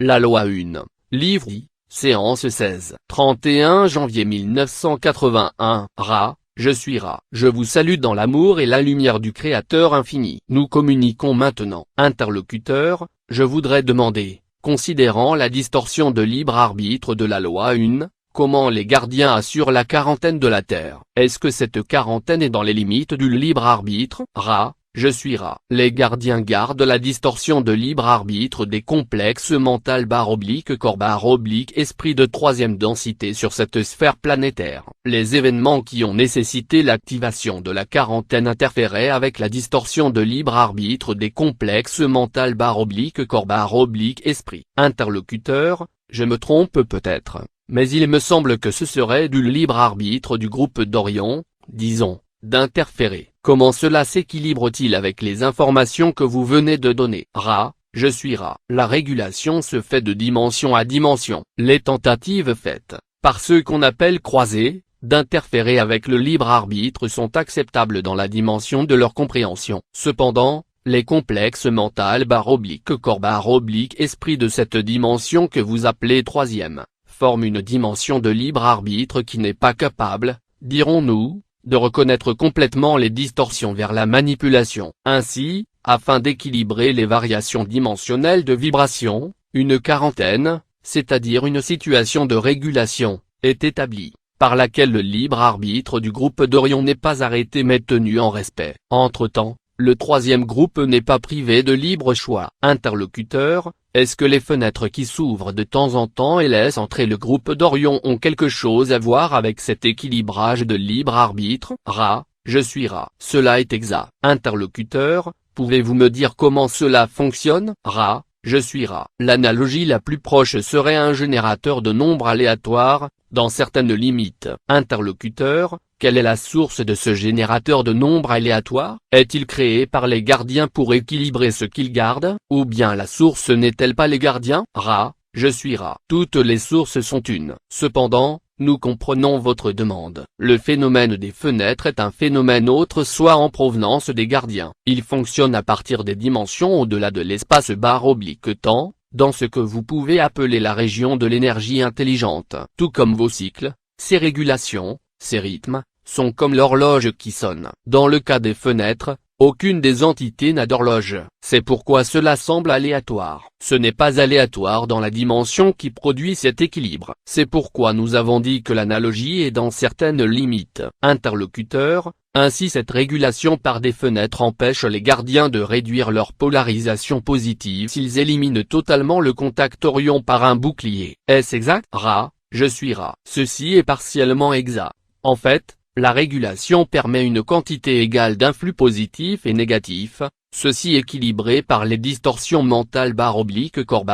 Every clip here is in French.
La loi 1, livre I, séance 16. 31 janvier 1981. Ra, je suis Ra. Je vous salue dans l'amour et la lumière du Créateur infini. Nous communiquons maintenant. Interlocuteur, je voudrais demander, considérant la distorsion de libre arbitre de la loi 1, comment les gardiens assurent la quarantaine de la Terre? Est-ce que cette quarantaine est dans les limites du libre arbitre? Ra, je suis Ra. Les gardiens gardent la distorsion de libre arbitre des complexes mental corps esprit de troisième densité sur cette sphère planétaire. Les événements qui ont nécessité l'activation de la quarantaine interféraient avec la distorsion de libre arbitre des complexes mental corps esprit. Interlocuteur, je me trompe peut-être, mais il me semble que ce serait du libre arbitre du groupe d'Orion, disons, d'interférer. Comment cela s'équilibre-t-il avec les informations que vous venez de donner? Ra, je suis Ra. La régulation se fait de dimension à dimension. Les tentatives faites, par ceux qu'on appelle croisés, d'interférer avec le libre arbitre sont acceptables dans la dimension de leur compréhension. Cependant, les complexes mental corps esprit de cette dimension que vous appelez troisième, forment une dimension de libre arbitre qui n'est pas capable, dirons-nous, de reconnaître complètement les distorsions vers la manipulation. Ainsi, afin d'équilibrer les variations dimensionnelles de vibration, une quarantaine, c'est-à-dire une situation de régulation, est établie, par laquelle le libre arbitre du groupe d'Orion n'est pas arrêté mais tenu en respect. Entre-temps, le troisième groupe n'est pas privé de libre choix. Interlocuteur, est-ce que les fenêtres qui s'ouvrent de temps en temps et laissent entrer le groupe d'Orion ont quelque chose à voir avec cet équilibrage de libre arbitre? Ra, je suis Ra. Cela est exact. Interlocuteur, pouvez-vous me dire comment cela fonctionne? Ra, je suis Ra. L'analogie la plus proche serait un générateur de nombres aléatoires, dans certaines limites. Interlocuteur, quelle est la source de ce générateur de nombres aléatoires? Est-il créé par les gardiens pour équilibrer ce qu'ils gardent? Ou bien la source n'est-elle pas les gardiens? Ra, je suis Ra. Toutes les sources sont une. Cependant, nous comprenons votre demande. Le phénomène des fenêtres est un phénomène autre soit en provenance des gardiens. Il fonctionne à partir des dimensions au-delà de l'espace-temps, dans ce que vous pouvez appeler la région de l'énergie intelligente. Tout comme vos cycles, ces régulations, ces rythmes, sont comme l'horloge qui sonne. Dans le cas des fenêtres, aucune des entités n'a d'horloge. C'est pourquoi cela semble aléatoire. Ce n'est pas aléatoire dans la dimension qui produit cet équilibre. C'est pourquoi nous avons dit que l'analogie est dans certaines limites. Interlocuteur, ainsi cette régulation par des fenêtres empêche les gardiens de réduire leur polarisation positive s'ils éliminent totalement le contact Orion par un bouclier. Est-ce exact? Ra, je suis Ra. Ceci est partiellement exact. En fait, la régulation permet une quantité égale d'influx positifs et négatifs, ceci équilibré par les distorsions mentales corps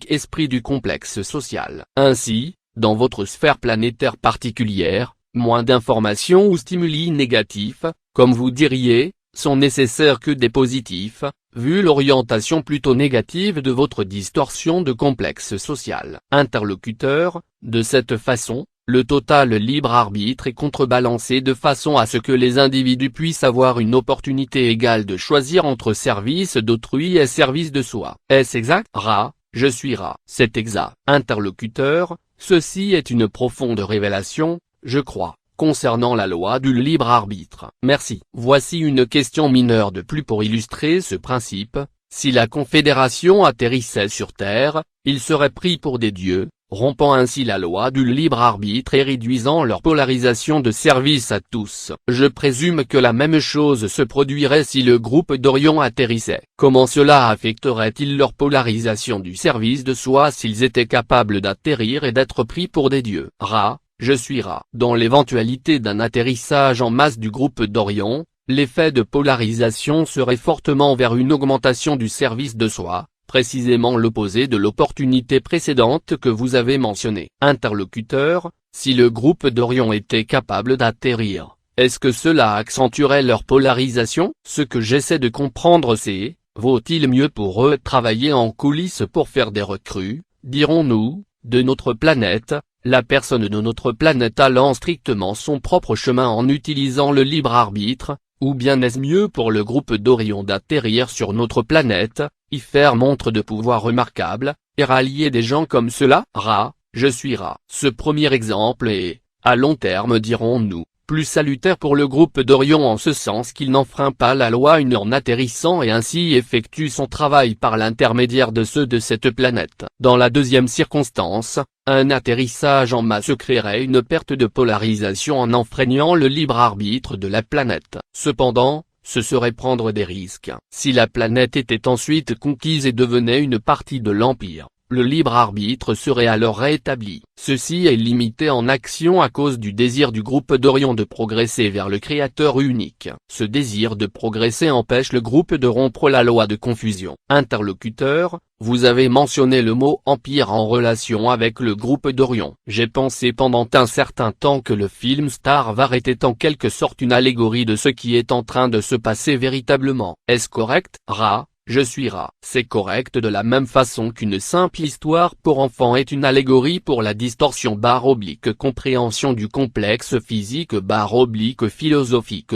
esprit du complexe social. Ainsi, dans votre sphère planétaire particulière, moins d'informations ou stimuli négatifs, comme vous diriez, sont nécessaires que des positifs, vu l'orientation plutôt négative de votre distorsion de complexe social. Interlocuteur, de cette façon, le total libre arbitre est contrebalancé de façon à ce que les individus puissent avoir une opportunité égale de choisir entre service d'autrui et service de soi. Est-ce exact? Ra, je suis Ra. C'est exact. Interlocuteur, ceci est une profonde révélation, je crois, concernant la loi du libre arbitre. Merci. Voici une question mineure de plus pour illustrer ce principe. Si la Confédération atterrissait sur Terre, ils seraient pris pour des dieux, rompant ainsi la loi du libre arbitre et réduisant leur polarisation de service à tous. Je présume que la même chose se produirait si le groupe d'Orion atterrissait. Comment cela affecterait-il leur polarisation du service de soi s'ils étaient capables d'atterrir et d'être pris pour des dieux? Ra, je suis Ra. Dans l'éventualité d'un atterrissage en masse du groupe d'Orion, l'effet de polarisation serait fortement vers une augmentation du service de soi, précisément l'opposé de l'opportunité précédente que vous avez mentionnée. Interlocuteur, si le groupe d'Orion était capable d'atterrir, est-ce que cela accentuerait leur polarisation? Ce que j'essaie de comprendre c'est, vaut-il mieux pour eux travailler en coulisses pour faire des recrues, dirons-nous, de notre planète, la personne de notre planète allant strictement son propre chemin en utilisant le libre arbitre, ou bien est-ce mieux pour le groupe d'Orion d'atterrir sur notre planète, y faire montre de pouvoir remarquable, et rallier des gens comme cela. Ra, je suis Ra. Ce premier exemple est, à long terme dirons-nous, plus salutaire pour le groupe d'Orion en ce sens qu'il n'enfreint pas la loi en atterrissant et ainsi effectue son travail par l'intermédiaire de ceux de cette planète. Dans la deuxième circonstance, un atterrissage en masse créerait une perte de polarisation en enfreignant le libre arbitre de la planète. Cependant, ce serait prendre des risques. Si la planète était ensuite conquise et devenait une partie de l'Empire, le libre arbitre serait alors rétabli. Ceci est limité en action à cause du désir du groupe d'Orion de progresser vers le Créateur unique. Ce désir de progresser empêche le groupe de rompre la loi de confusion. Interlocuteur, vous avez mentionné le mot empire en relation avec le groupe d'Orion. J'ai pensé pendant un certain temps que le film Star Wars était en quelque sorte une allégorie de ce qui est en train de se passer véritablement. Est-ce correct? Ra, je suis Ra. C'est correct de la même façon qu'une simple histoire pour enfants est une allégorie pour la distorsion / compréhension du complexe physique / philosophique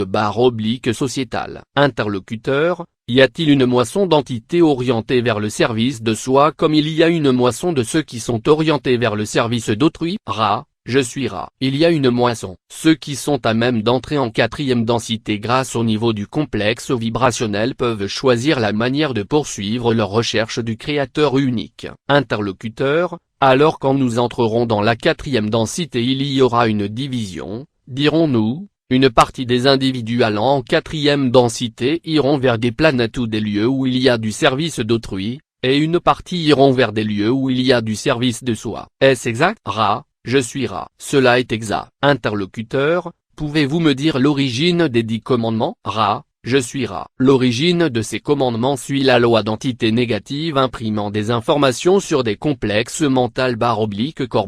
/ sociétal. Interlocuteur, y a-t-il une moisson d'entités orientées vers le service de soi comme il y a une moisson de ceux qui sont orientés vers le service d'autrui? Ra, je suis Ra. Il y a une moisson. Ceux qui sont à même d'entrer en quatrième densité grâce au niveau du complexe vibrationnel peuvent choisir la manière de poursuivre leur recherche du Créateur unique. Interlocuteur, alors quand nous entrerons dans la quatrième densité il y aura une division, dirons-nous, une partie des individus allant en quatrième densité iront vers des planètes ou des lieux où il y a du service d'autrui, et une partie iront vers des lieux où il y a du service de soi. Est-ce exact? Ra, je suis Ra. Cela est exact. Interlocuteur, pouvez-vous me dire l'origine des 10 commandements? Ra, je suis Ra. L'origine de ces commandements suit la loi d'entité négative imprimant des informations sur des complexes mental / corps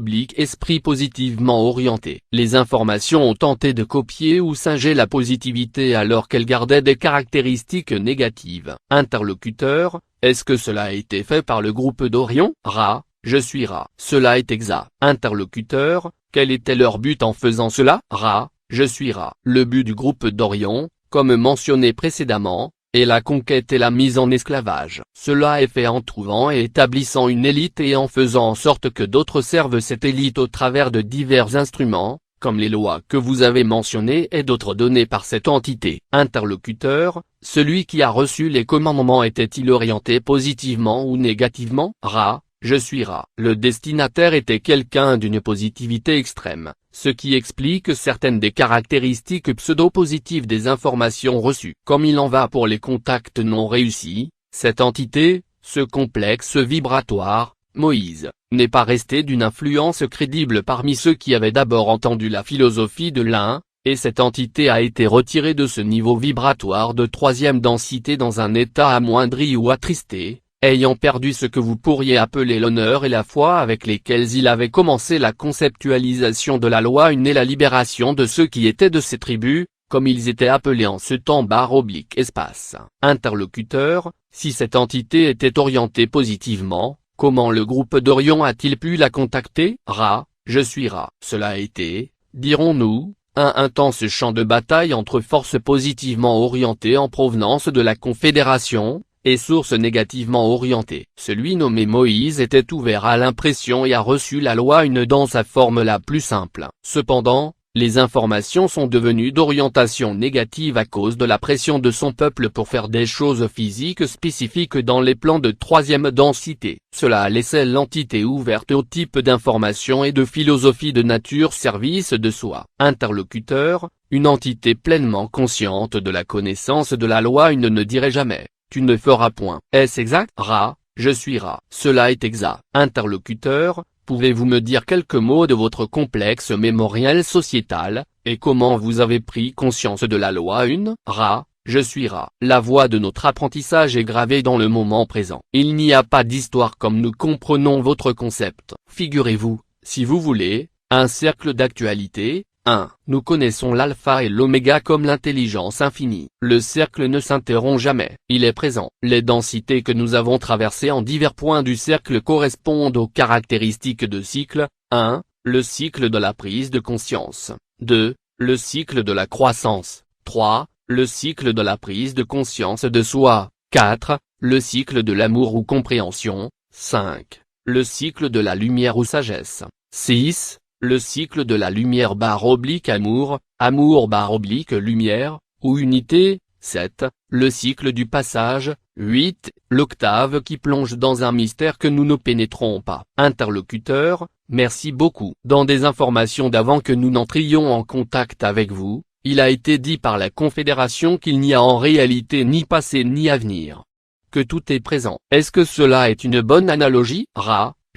/ esprit positivement orienté. Les informations ont tenté de copier ou singer la positivité alors qu'elles gardaient des caractéristiques négatives. Interlocuteur, est-ce que cela a été fait par le groupe d'Orion? Ra, je suis Ra. Cela est exact. Interlocuteur, quel était leur but en faisant cela? Ra, je suis Ra. Le but du groupe d'Orion, comme mentionné précédemment, est la conquête et la mise en esclavage. Cela est fait en trouvant et établissant une élite et en faisant en sorte que d'autres servent cette élite au travers de divers instruments, comme les lois que vous avez mentionnées et d'autres données par cette entité. Interlocuteur, celui qui a reçu les commandements était-il orienté positivement ou négativement? Ra, je suis Ra. Le destinataire était quelqu'un d'une positivité extrême, ce qui explique certaines des caractéristiques pseudo-positives des informations reçues. Comme il en va pour les contacts non réussis, cette entité, ce complexe vibratoire, Moïse, n'est pas resté d'une influence crédible parmi ceux qui avaient d'abord entendu la philosophie de l'un, et cette entité a été retirée de ce niveau vibratoire de troisième densité dans un état amoindri ou attristé, ayant perdu ce que vous pourriez appeler l'honneur et la foi avec lesquels il avait commencé la conceptualisation de la loi et la libération de ceux qui étaient de ces tribus, comme ils étaient appelés en ce temps / espace. Interlocuteur, si cette entité était orientée positivement, comment le groupe d'Orion a-t-il pu la contacter? Ra, je suis Ra. Cela a été, dirons-nous, un intense champ de bataille entre forces positivement orientées en provenance de la Confédération, et sources négativement orientées. Celui nommé Moïse était ouvert à l'impression et a reçu la loi dans sa forme la plus simple. Cependant, les informations sont devenues d'orientation négative à cause de la pression de son peuple pour faire des choses physiques spécifiques dans les plans de troisième densité. Cela a laissé l'entité ouverte au type d'information et de philosophie de nature service de soi. Interlocuteur, une entité pleinement consciente de la connaissance de la loi ne dirait jamais. Tu ne feras point. Est-ce exact? Ra, je suis Ra. Cela est exact. Interlocuteur, pouvez-vous me dire quelques mots de votre complexe mémoriel sociétal, et comment vous avez pris conscience de la loi Ra, je suis Ra. La voie de notre apprentissage est gravée dans le moment présent. Il n'y a pas d'histoire comme nous comprenons votre concept. Figurez-vous, si vous voulez, un cercle d'actualité. 1. Nous connaissons l'alpha et l'oméga comme l'intelligence infinie. Le cercle ne s'interrompt jamais, il est présent. Les densités que nous avons traversées en divers points du cercle correspondent aux caractéristiques de cycle. 1. Le cycle de la prise de conscience. 2. Le cycle de la croissance. 3. Le cycle de la prise de conscience de soi. 4. Le cycle de l'amour ou compréhension. 5. Le cycle de la lumière ou sagesse. 6. Le cycle de la lumière/amour, amour/lumière, ou unité. 7. Le cycle du passage. 8. L'octave qui plonge dans un mystère que nous ne pénétrons pas. Interlocuteur, merci beaucoup. Dans des informations d'avant que nous n'entrions en contact avec vous, il a été dit par la Confédération qu'il n'y a en réalité ni passé ni avenir. Que tout est présent. Est-ce que cela est une bonne analogie?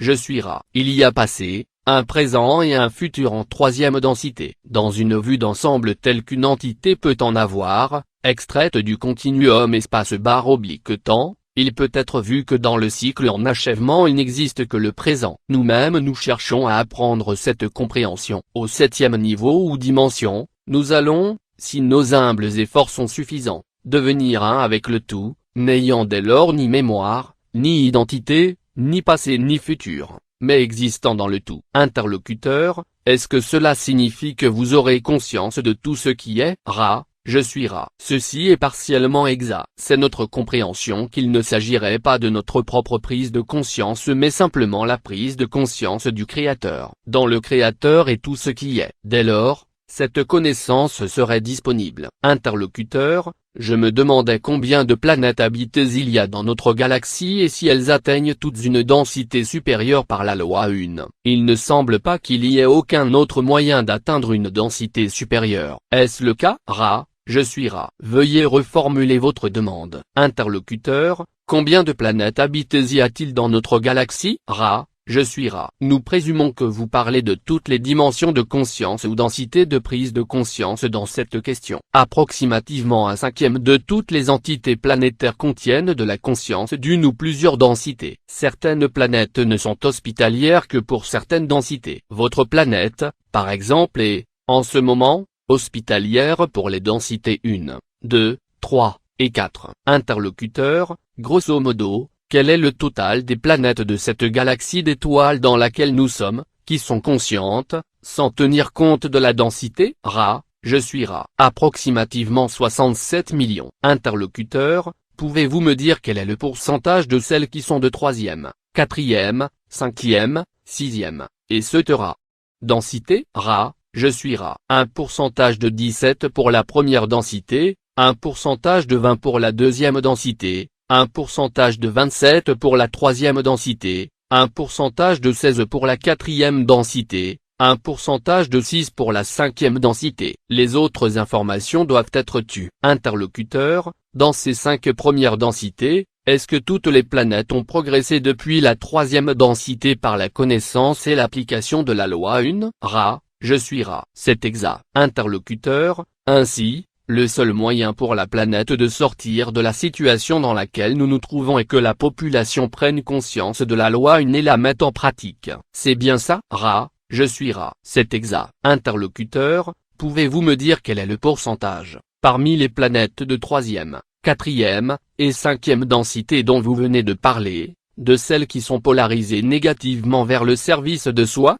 Je suis Ra. Il y a passé, un présent et un futur en troisième densité. Dans une vue d'ensemble telle qu'une entité peut en avoir, extraite du continuum espace/temps, il peut être vu que dans le cycle en achèvement il n'existe que le présent. Nous-mêmes nous cherchons à apprendre cette compréhension. Au 7e niveau ou dimension, nous allons, si nos humbles efforts sont suffisants, devenir un avec le tout, n'ayant dès lors ni mémoire, ni identité, ni passé ni futur, mais existant dans le tout. Interlocuteur, est-ce que cela signifie que vous aurez conscience de tout ce qui est? Je suis Ra. Ceci est partiellement exact. C'est notre compréhension qu'il ne s'agirait pas de notre propre prise de conscience mais simplement la prise de conscience du Créateur. Dans le Créateur est tout ce qui est. Dès lors, cette connaissance serait disponible. Interlocuteur, je me demandais combien de planètes habitées il y a dans notre galaxie et si elles atteignent toutes une densité supérieure par la loi 1. Il ne semble pas qu'il y ait aucun autre moyen d'atteindre une densité supérieure. Est-ce le cas? Je suis Ra. Veuillez reformuler votre demande. Interlocuteur, combien de planètes habitées y a-t-il dans notre galaxie? Je suis Ra. Nous présumons que vous parlez de toutes les dimensions de conscience ou densité de prise de conscience dans cette question. Approximativement un cinquième de toutes les entités planétaires contiennent de la conscience d'une ou plusieurs densités. Certaines planètes ne sont hospitalières que pour certaines densités. Votre planète, par exemple est, en ce moment, hospitalière pour les densités 1, 2, 3 et 4. Interlocuteur, grosso modo, quel est le total des planètes de cette galaxie d'étoiles dans laquelle nous sommes, qui sont conscientes, sans tenir compte de la densité? Je suis Ra. Approximativement 67 millions. Interlocuteur, pouvez-vous me dire quel est le pourcentage de celles qui sont de 3e, 4e, 5e, 6e, et etc. Densité? Je suis Ra. Un pourcentage de 17 pour la première densité, un pourcentage de 20 pour la deuxième densité, un pourcentage de 27 pour la troisième densité, un pourcentage de 16 pour la quatrième densité, un pourcentage de 6 pour la cinquième densité. Les autres informations doivent être tues. Interlocuteur, dans ces 5 premières densités, est-ce que toutes les planètes ont progressé depuis la troisième densité par la connaissance et l'application de la loi 1? Je suis Ra. C'est exact. Interlocuteur, ainsi, le seul moyen pour la planète de sortir de la situation dans laquelle nous nous trouvons est que la population prenne conscience de la loi 1 et la mette en pratique. C'est bien ça? Je suis Ra. C'est exact. Interlocuteur, pouvez-vous me dire quel est le pourcentage, parmi les planètes de 3e, 4e, et 5e densité dont vous venez de parler, de celles qui sont polarisées négativement vers le service de soi?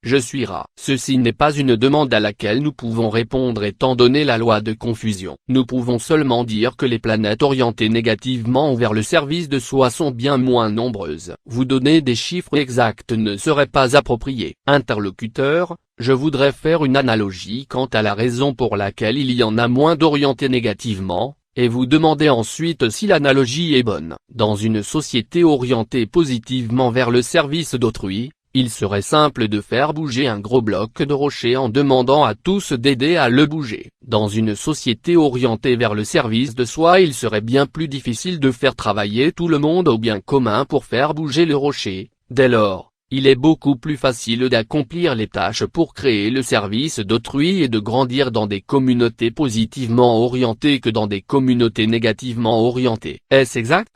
Je suis Ra. Ceci n'est pas une demande à laquelle nous pouvons répondre étant donné la loi de confusion. Nous pouvons seulement dire que les planètes orientées négativement vers le service de soi sont bien moins nombreuses. Vous donner des chiffres exacts ne serait pas approprié. Interlocuteur, je voudrais faire une analogie quant à la raison pour laquelle il y en a moins d'orientés négativement, et vous demandez ensuite si l'analogie est bonne. Dans une société orientée positivement vers le service d'autrui, il serait simple de faire bouger un gros bloc de rocher en demandant à tous d'aider à le bouger. Dans une société orientée vers le service de soi, il serait bien plus difficile de faire travailler tout le monde au bien commun pour faire bouger le rocher. Dès lors, il est beaucoup plus facile d'accomplir les tâches pour créer le service d'autrui et de grandir dans des communautés positivement orientées que dans des communautés négativement orientées. Est-ce exact?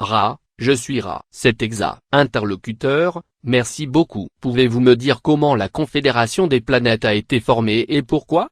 Je suis Ra. C'est exact. Interlocuteur, merci beaucoup. Pouvez-vous me dire comment la Confédération des planètes a été formée et pourquoi?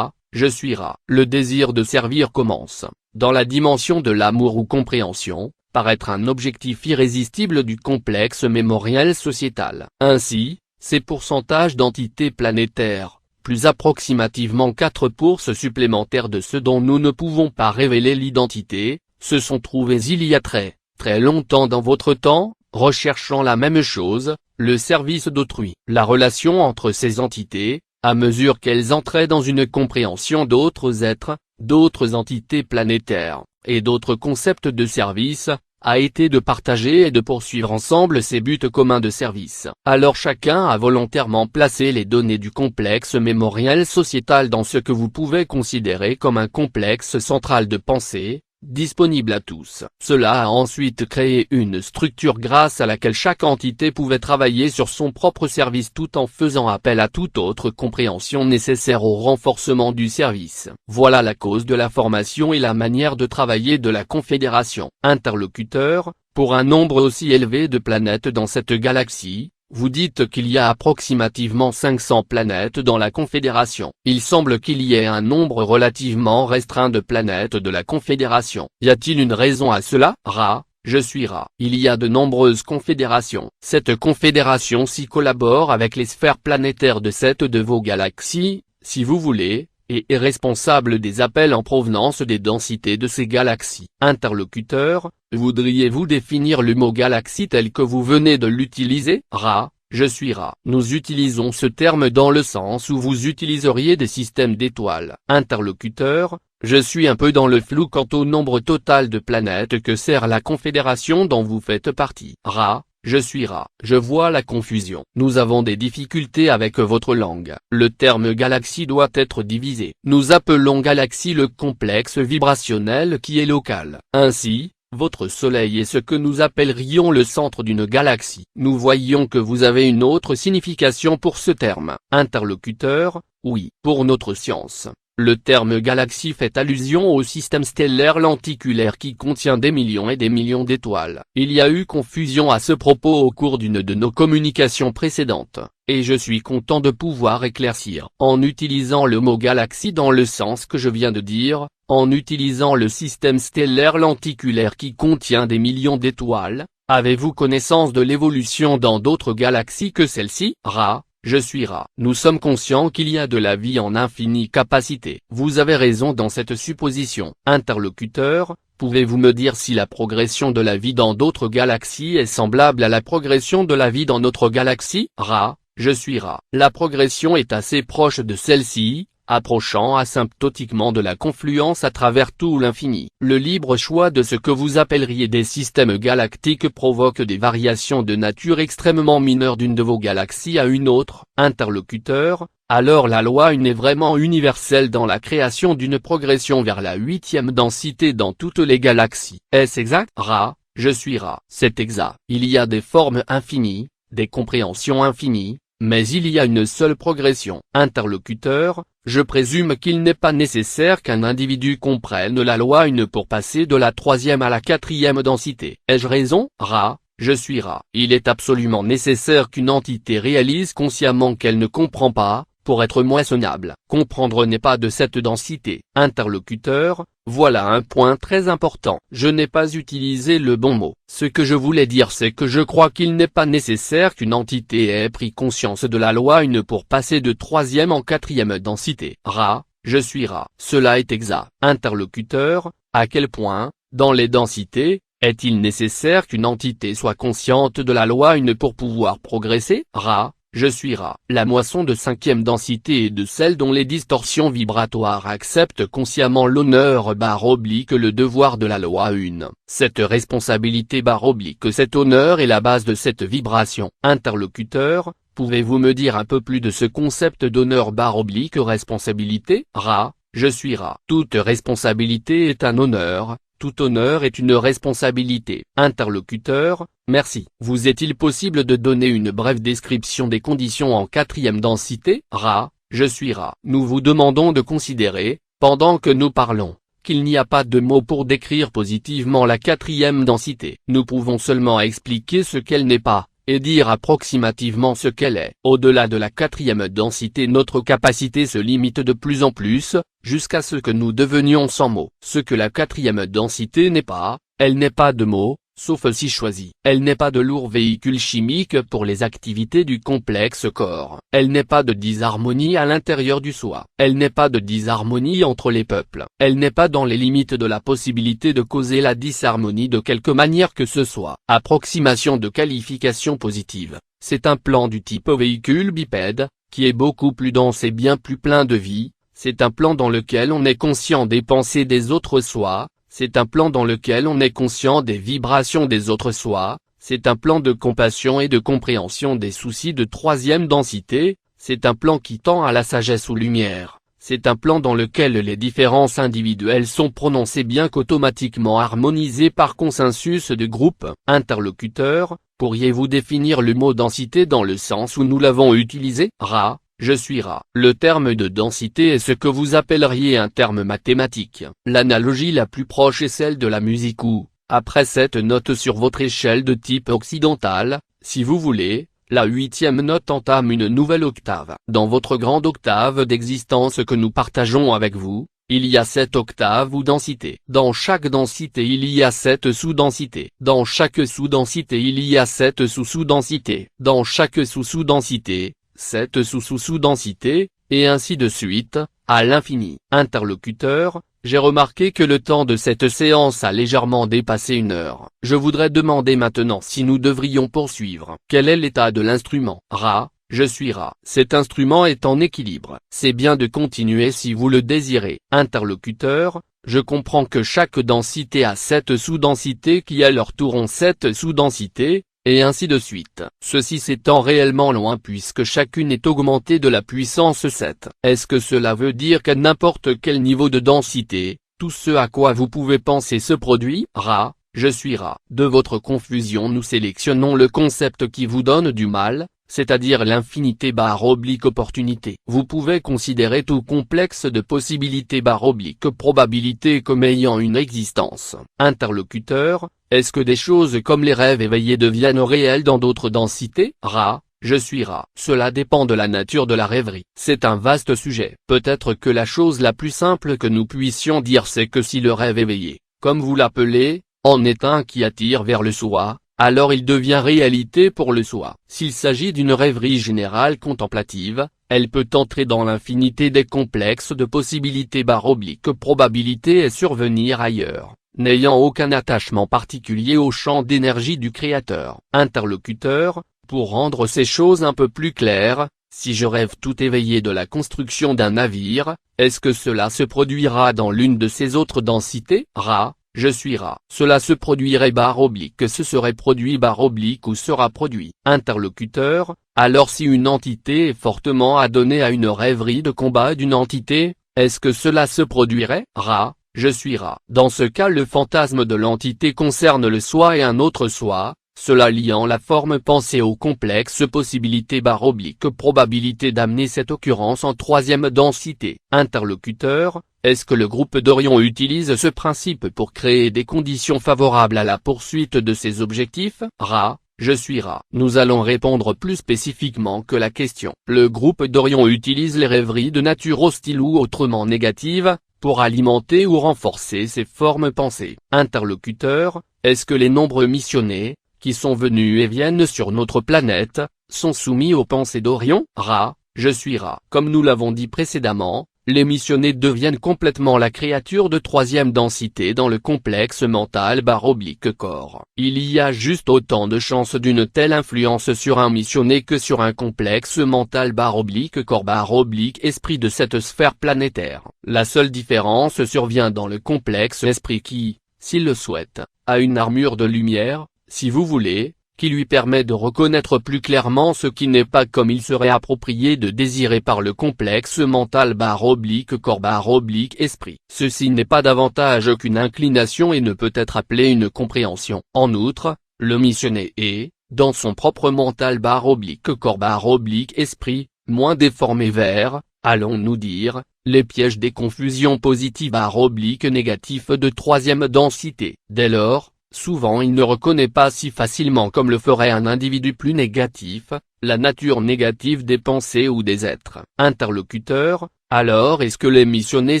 Je suis Ra. Le désir de servir commence, dans la dimension de l'amour ou compréhension, par être un objectif irrésistible du complexe mémoriel sociétal. Ainsi, ces pourcentages d'entités planétaires, plus approximativement 4 pourcents supplémentaires de ceux dont nous ne pouvons pas révéler l'identité, se sont trouvés il y a très longtemps dans votre temps, recherchant la même chose, le service d'autrui. La relation entre ces entités, à mesure qu'elles entraient dans une compréhension d'autres êtres, d'autres entités planétaires, et d'autres concepts de service, a été de partager et de poursuivre ensemble ces buts communs de service. Alors chacun a volontairement placé les données du complexe mémoriel sociétal dans ce que vous pouvez considérer comme un complexe central de pensée, disponible à tous. Cela a ensuite créé une structure grâce à laquelle chaque entité pouvait travailler sur son propre service tout en faisant appel à toute autre compréhension nécessaire au renforcement du service. Voilà la cause de la formation et la manière de travailler de la Confédération. Interlocuteur, pour un nombre aussi élevé de planètes dans cette galaxie, vous dites qu'il y a approximativement 500 planètes dans la Confédération. Il semble qu'il y ait un nombre relativement restreint de planètes de la Confédération. Y a-t-il une raison à cela? Ra, je suis Ra. Il y a de nombreuses confédérations. Cette confédération-ci collabore avec les sphères planétaires de cette de vos galaxies, si vous voulez, et est responsable des appels en provenance des densités de ces galaxies. Interlocuteur, voudriez-vous définir le mot galaxie tel que vous venez de l'utiliser? Ra, je suis Ra. Nous utilisons ce terme dans le sens où vous utiliseriez des systèmes d'étoiles. Interlocuteur, je suis un peu dans le flou quant au nombre total de planètes que sert la Confédération dont vous faites partie. Ra, je suis Ra. Je vois la confusion. Nous avons des difficultés avec votre langue. Le terme galaxie doit être divisé. Nous appelons galaxie le complexe vibrationnel qui est local. Ainsi, votre Soleil est ce que nous appellerions le centre d'une galaxie. Nous voyons que vous avez une autre signification pour ce terme. Interlocuteur, oui. Pour notre science, le terme galaxie fait allusion au système stellaire lenticulaire qui contient des millions et des millions d'étoiles. Il y a eu confusion à ce propos au cours d'une de nos communications précédentes, et je suis content de pouvoir éclaircir. En utilisant le mot galaxie dans le sens que je viens de dire, en utilisant le système stellaire lenticulaire qui contient des millions d'étoiles, avez-vous connaissance de l'évolution dans d'autres galaxies que celle-ci? Ra, je suis Ra. Nous sommes conscients qu'il y a de la vie en infinie capacité. Vous avez raison dans cette supposition. Interlocuteur, pouvez-vous me dire si la progression de la vie dans d'autres galaxies est semblable à la progression de la vie dans notre galaxie? Ra, je suis Ra. La progression est assez proche de celle-ci, approchant asymptotiquement de la confluence à travers tout l'infini. Le libre choix de ce que vous appelleriez des systèmes galactiques provoque des variations de nature extrêmement mineures d'une de vos galaxies à une autre. Interlocuteur, alors la loi 1 est vraiment universelle dans la création d'une progression vers la 8e densité dans toutes les galaxies. Est-ce exact? Ra, je suis Ra. C'est exact. Il y a des formes infinies, des compréhensions infinies, mais il y a une seule progression. Interlocuteur, je présume qu'il n'est pas nécessaire qu'un individu comprenne la loi 1 pour passer de la 3e à la 4e densité. Ai-je raison? Ra, je suis Ra. Il est absolument nécessaire qu'une entité réalise consciemment qu'elle ne comprend pas, pour être moissonnable. Comprendre n'est pas de cette densité. Interlocuteur, voilà un point très important. Je n'ai pas utilisé le bon mot. Ce que je voulais dire c'est que je crois qu'il n'est pas nécessaire qu'une entité ait pris conscience de la loi 1 pour passer de 3e en 4e densité. Ra, je suis Ra. Cela est exact. Interlocuteur, à quel point, dans les densités, est-il nécessaire qu'une entité soit consciente de la loi 1 pour pouvoir progresser? Ra, je suis Ra. La moisson de 5e densité est de celle dont les distorsions vibratoires acceptent consciemment l'honneur / le devoir de la loi 1. Cette responsabilité / cet honneur est la base de cette vibration. Interlocuteur, pouvez-vous me dire un peu plus de ce concept d'honneur / responsabilité? Ra, je suis Ra. Toute responsabilité est un honneur. Tout honneur est une responsabilité. Interlocuteur, merci. Vous est-il possible de donner une brève description des conditions en 4e densité? Ra, je suis Ra. Nous vous demandons de considérer, pendant que nous parlons, qu'il n'y a pas de mots pour décrire positivement la 4e densité. Nous pouvons seulement expliquer ce qu'elle n'est pas, et dire approximativement ce qu'elle est. Au-delà de la 4e densité, notre capacité se limite de plus en plus, jusqu'à ce que nous devenions sans mots. Ce que la 4e densité n'est pas, elle n'est pas de mots, sauf si choisie. Elle n'est pas de lourd véhicule chimique pour les activités du complexe corps. Elle n'est pas de disharmonie à l'intérieur du soi. Elle n'est pas de disharmonie entre les peuples. Elle n'est pas dans les limites de la possibilité de causer la disharmonie de quelque manière que ce soit. Approximation de qualification positive. C'est un plan du type véhicule bipède, qui est beaucoup plus dense et bien plus plein de vie. C'est un plan dans lequel on est conscient des pensées des autres soi. C'est un plan dans lequel on est conscient des vibrations des autres soi, c'est un plan de compassion et de compréhension des soucis de troisième densité, c'est un plan qui tend à la sagesse ou lumière, c'est un plan dans lequel les différences individuelles sont prononcées bien qu'automatiquement harmonisées par consensus de groupe. Interlocuteur, pourriez-vous définir le mot densité dans le sens où nous l'avons utilisé? Ra. Je suis Ra. Le terme de densité est ce que vous appelleriez un terme mathématique. L'analogie la plus proche est celle de la musique où, après cette note sur votre échelle de type occidental, si vous voulez, la huitième note entame une nouvelle octave. Dans votre grande octave d'existence que nous partageons avec vous, il y a 7 octaves ou densités. Dans chaque densité il y a 7 sous-densités. Dans chaque sous-densité il y a 7 sous-sous-densités. Dans chaque sous-sous-densité, 7 sous-sous-sous-densités, et ainsi de suite, à l'infini. Interlocuteur, j'ai remarqué que le temps de cette séance a légèrement dépassé 1 heure. Je voudrais demander maintenant si nous devrions poursuivre. Quel est l'état de l'instrument? Ra. Je suis Ra. Cet instrument est en équilibre. C'est bien de continuer si vous le désirez. Interlocuteur, je comprends que chaque densité a 7 sous-densités qui à leur tour ont 7 sous-densités, et ainsi de suite. Ceci s'étend réellement loin puisque chacune est augmentée de la puissance 7. Est-ce que cela veut dire qu'à n'importe quel niveau de densité, tout ce à quoi vous pouvez penser se produit? Ra. Je suis Ra. De votre confusion nous sélectionnons le concept qui vous donne du mal, c'est-à-dire l'infinité / opportunité. Vous pouvez considérer tout complexe de possibilité / probabilité comme ayant une existence. Interlocuteur, est-ce que des choses comme les rêves éveillés deviennent réels dans d'autres densités? Ra. Je suis Ra. Cela dépend de la nature de la rêverie. C'est un vaste sujet. Peut-être que la chose la plus simple que nous puissions dire c'est que si le rêve éveillé, comme vous l'appelez, en est un qui attire vers le soi, alors il devient réalité pour le soi. S'il s'agit d'une rêverie générale contemplative, elle peut entrer dans l'infinité des complexes de possibilités / probabilité et survenir ailleurs, n'ayant aucun attachement particulier au champ d'énergie du créateur. Interlocuteur, pour rendre ces choses un peu plus claires, si je rêve tout éveillé de la construction d'un navire, est-ce que cela se produira dans l'une de ces autres densités? Ra. Je suis Ra. Cela se produirait / ce serait produit / ou sera produit. Interlocuteur, alors si une entité est fortement adonnée à une rêverie de combat d'une entité, est-ce que cela se produirait? Ra. Je suis Ra. Dans ce cas le fantasme de l'entité concerne le soi et un autre soi, cela liant la forme pensée au complexe possibilité / probabilité d'amener cette occurrence en troisième densité. Interlocuteur, est-ce que le groupe d'Orion utilise ce principe pour créer des conditions favorables à la poursuite de ses objectifs? Ra. Je suis Ra. Nous allons répondre plus spécifiquement que la question. Le groupe d'Orion utilise les rêveries de nature hostile ou autrement négative, pour alimenter ou renforcer ses formes pensées. Interlocuteur, est-ce que les nombreux missionnés, qui sont venus et viennent sur notre planète, sont soumis aux pensées d'Orion? Ra. Je suis Ra. Comme nous l'avons dit précédemment, les missionnés deviennent complètement la créature de troisième densité dans le complexe mental / corps. Il y a juste autant de chances d'une telle influence sur un missionné que sur un complexe mental / corps / esprit de cette sphère planétaire. La seule différence survient dans le complexe esprit qui, s'il le souhaite, a une armure de lumière, si vous voulez, qui lui permet de reconnaître plus clairement ce qui n'est pas comme il serait approprié de désirer par le complexe mental / corps / esprit. Ceci n'est pas davantage qu'une inclination et ne peut être appelé une compréhension. En outre, le missionné est, dans son propre mental / corps / esprit, moins déformé vers, allons-nous dire, les pièges des confusions positives / négatifs de troisième densité. Dès lors, souvent il ne reconnaît pas si facilement comme le ferait un individu plus négatif, la nature négative des pensées ou des êtres. Interlocuteur, alors est-ce que les missionnés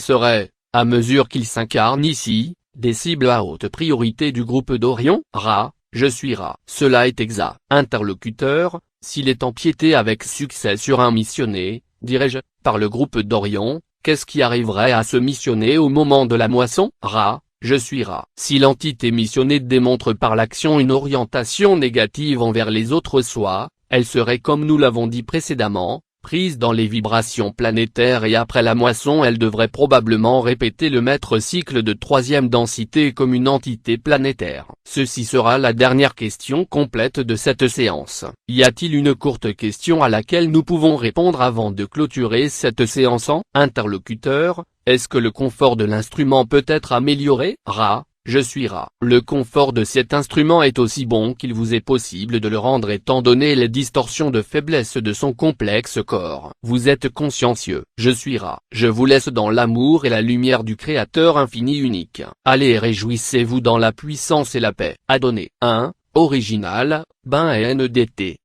seraient, à mesure qu'ils s'incarnent ici, des cibles à haute priorité du groupe d'Orion, Ra, je suis Ra. Cela est exact. Interlocuteur, s'il est empiété avec succès sur un missionné, dirais-je, par le groupe d'Orion, qu'est-ce qui arriverait à ce missionné au moment de la moisson? Ra, je suis Ra. Si l'entité missionnée démontre par l'action une orientation négative envers les autres soit, elle serait comme nous l'avons dit précédemment, prise dans les vibrations planétaires et après la moisson elle devrait probablement répéter le maître cycle de troisième densité comme une entité planétaire. Ceci sera la dernière question complète de cette séance. Y a-t-il une courte question à laquelle nous pouvons répondre avant de clôturer cette séance en interlocuteur? Est-ce que le confort de l'instrument peut être amélioré? Ra, je suis Ra. Le confort de cet instrument est aussi bon qu'il vous est possible de le rendre étant donné les distorsions de faiblesse de son complexe corps. Vous êtes consciencieux. Je suis Ra. Je vous laisse dans l'amour et la lumière du Créateur infini unique. Allez et réjouissez-vous dans la puissance et la paix. Adonné. 1. Original, Ben et NDT.